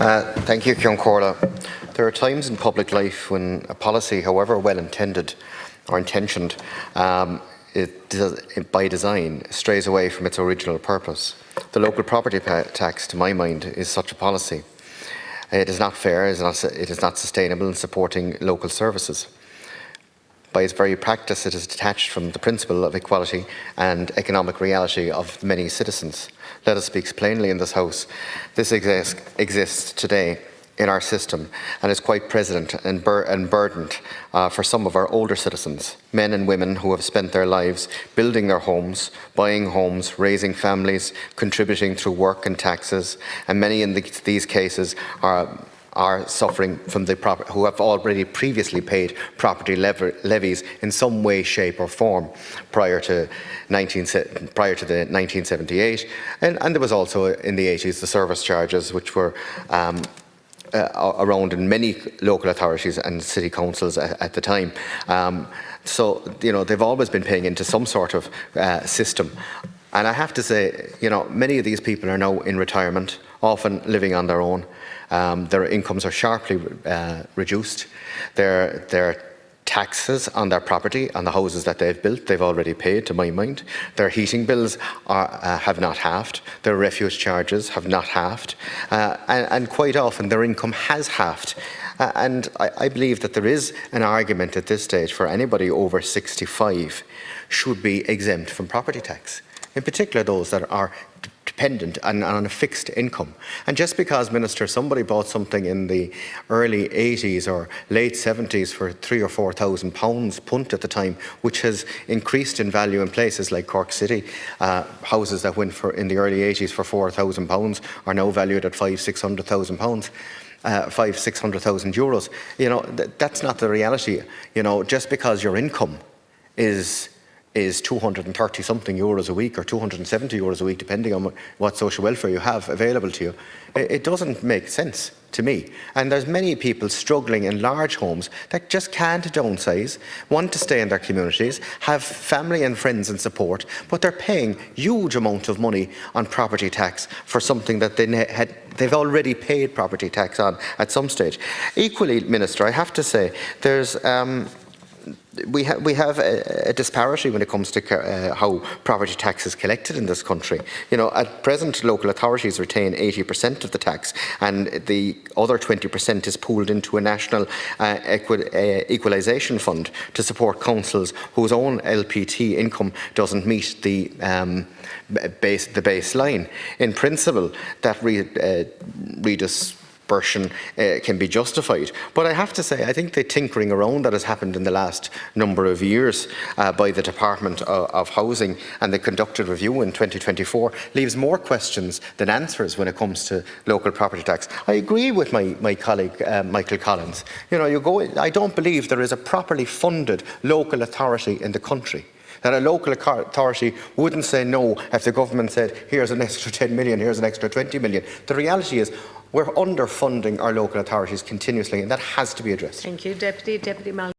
Thank you, Cion Corla. There are times in public life when a policy, however well-intended or intentioned, by design, strays away from its original purpose. The local property tax, to my mind, is such a policy. It is not fair, it is not sustainable in supporting local services. By its very practice, it is detached from the principle of equality and economic reality of many citizens. Let us speak plainly in this House. This exists today in our system and is quite present and burdened for some of our older citizens, men and women who have spent their lives building their homes, buying homes, raising families, contributing through work and taxes, and many in these cases are suffering from who have already previously paid property levies in some way, shape or form prior to the 1978, and there was also in the 80s the service charges, which were around in many local authorities and city councils at the time. So, you know, they've always been paying into some sort of system. And I have to say, you know, many of these people are now in retirement, often living on their own. Their incomes are sharply reduced. Their taxes on their property, on the houses that they've built, they've already paid, to my mind. Their heating bills have not halved. Their refuse charges have not halved. And quite often their income has halved. And I believe that there is an argument at this stage for anybody over 65 should be exempt from property tax. In particular, those that are dependent and on a fixed income. And just because, Minister, somebody bought something in the early 80s or late 70s for £3,000 or £4,000 punt at the time, which has increased in value in places like Cork City, houses that went for in the early 80s for £4,000 are now valued at £500,000–600,000. €500,000–600,000. You know, that's not the reality. You know, just because your income is 230 something euros a week or 270 euros a week, depending on what social welfare you have available to you, it doesn't make sense to me. And there's many people struggling in large homes that just can't downsize, want to stay in their communities, have family and friends and support, but they're paying huge amount of money on property tax for something that they've already paid property tax on at some stage. Equally, Minister, I have to say there's we have a disparity when it comes to how property tax is collected in this country. You know, at present, local authorities retain 80% of the tax, and the other 20% is pooled into a national equalisation fund to support councils whose own LPT income doesn't meet the baseline. In principle, that redispersion can be justified. But I have to say, I think the tinkering around that has happened in the last number of years by the Department of Housing and the conducted review in 2024 leaves more questions than answers when it comes to local property tax. I agree with my colleague Michael Collins. You know, I don't believe there is a properly funded local authority in the country. That a local authority wouldn't say no if the government said, here's an extra 10 million, here's an extra 20 million. The reality is we're underfunding our local authorities continuously, and that has to be addressed. Thank you. Deputy Malcolm.